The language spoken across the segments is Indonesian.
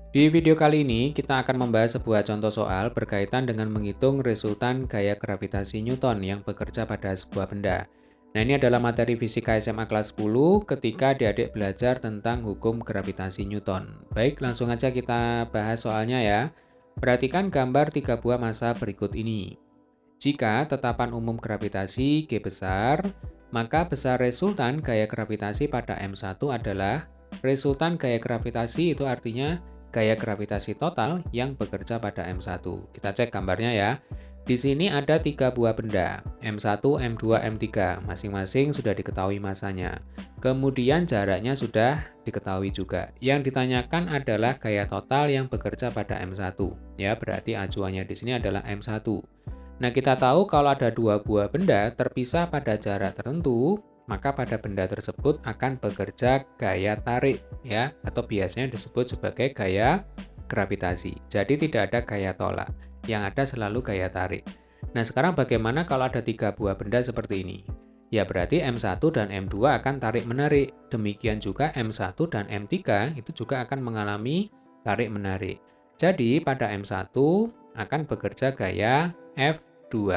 Di video kali ini, kita akan membahas sebuah contoh soal berkaitan dengan menghitung resultan gaya gravitasi Newton yang bekerja pada sebuah benda. Nah, ini adalah materi fisika SMA kelas 10 ketika adik-adik belajar tentang hukum gravitasi Newton. Baik, langsung aja kita bahas soalnya ya. Perhatikan gambar tiga buah massa berikut ini. Jika tetapan umum gravitasi G besar, maka besar resultan gaya gravitasi pada M1 adalah resultan gaya gravitasi itu artinya gaya gravitasi total yang bekerja pada M1. Kita cek gambarnya ya. Di sini ada tiga buah benda, M1, M2, M3. Masing-masing sudah diketahui masanya. Kemudian jaraknya sudah diketahui juga. Yang ditanyakan adalah gaya total yang bekerja pada M1. Ya, berarti acuannya di sini adalah M1. Nah, kita tahu kalau ada dua buah benda terpisah pada jarak tertentu, maka pada benda tersebut akan bekerja gaya tarik, ya, atau biasanya disebut sebagai gaya gravitasi. Jadi tidak ada gaya tolak, yang ada selalu gaya tarik. Nah, sekarang bagaimana kalau ada tiga buah benda seperti ini? Ya, berarti M1 dan M2 akan tarik-menarik. Demikian juga M1 dan M3 itu juga akan mengalami tarik-menarik. Jadi, pada M1 akan bekerja gaya F2.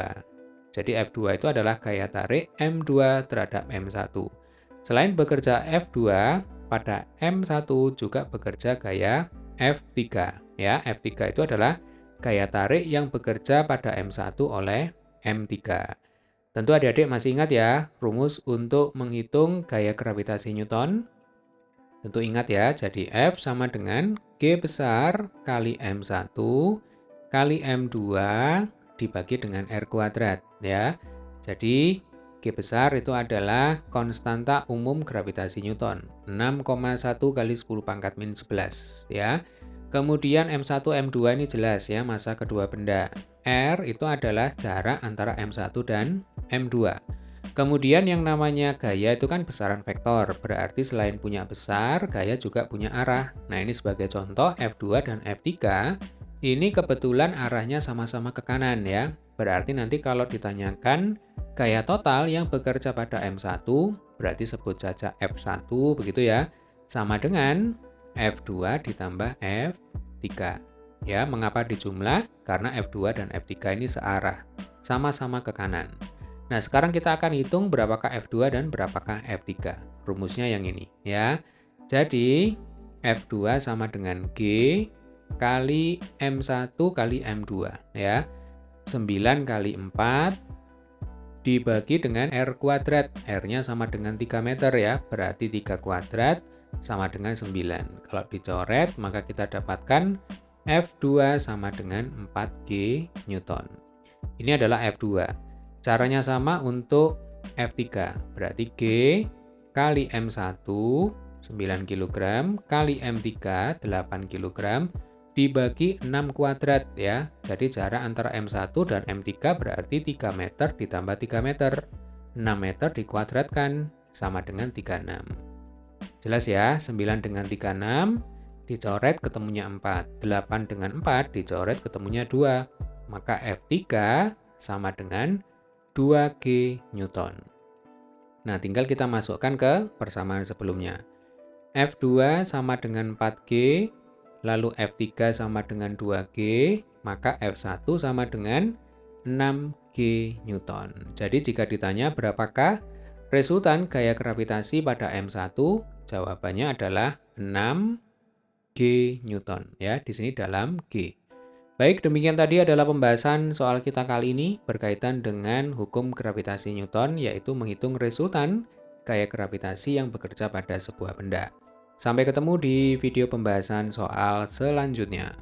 Jadi F2 itu adalah gaya tarik M2 terhadap M1. Selain bekerja F2, pada M1 juga bekerja gaya F3. Ya, F3 itu adalah gaya tarik yang bekerja pada M1 oleh M3. Tentu adik-adik masih ingat ya, rumus untuk menghitung gaya gravitasi Newton. Tentu ingat ya, jadi F sama dengan G besar kali M1 kali M2 dibagi dengan R kuadrat ya. Jadi G besar itu adalah konstanta umum gravitasi Newton, 6,1 kali 10 pangkat min 11 ya. Kemudian M1, M2 ini jelas ya, massa kedua benda. R itu adalah jarak antara M1 dan M2. Kemudian yang namanya gaya itu kan besaran vektor, berarti selain punya besar, gaya juga punya arah. Nah, ini sebagai contoh F2 dan F3, ini kebetulan arahnya sama-sama ke kanan ya. Berarti nanti kalau ditanyakan gaya total yang bekerja pada M1, berarti sebut saja F1 begitu ya, sama dengan F2 ditambah F3. Ya, mengapa dijumlah? Karena F2 dan F3 ini searah, sama-sama ke kanan. Nah, sekarang kita akan hitung berapakah F2 dan berapakah F3. Rumusnya yang ini ya. Jadi, F2 sama dengan G kali M1 kali M2 ya. 9 kali 4 dibagi dengan R kuadrat. R-nya sama dengan 3 meter ya. Berarti 3 kuadrat sama dengan 9. Kalau dicoret, maka kita dapatkan F2 sama dengan 4G Newton. Ini adalah F2. Caranya sama untuk F3, berarti G kali M1, 9 kg, kali M3, 8 kg, dibagi 6 kuadrat ya. Jadi jarak antara M1 dan M3 berarti 3 meter ditambah 3 meter. 6 meter dikuadratkan, sama dengan 36. Jelas ya, 9 dengan 36, dicoret ketemunya 4. 8 dengan 4, dicoret ketemunya 2. Maka F3 sama dengan 2G Newton. Nah, tinggal kita masukkan ke persamaan sebelumnya. F2 sama dengan 4G, lalu F3 sama dengan 2G, maka F1 sama dengan 6G Newton. Jadi jika ditanya berapakah resultan gaya gravitasi pada M1, jawabannya adalah 6G Newton. Ya, di sini dalam G. Baik, demikian tadi adalah pembahasan soal kita kali ini berkaitan dengan hukum gravitasi Newton, yaitu menghitung resultan gaya gravitasi yang bekerja pada sebuah benda. Sampai ketemu di video pembahasan soal selanjutnya.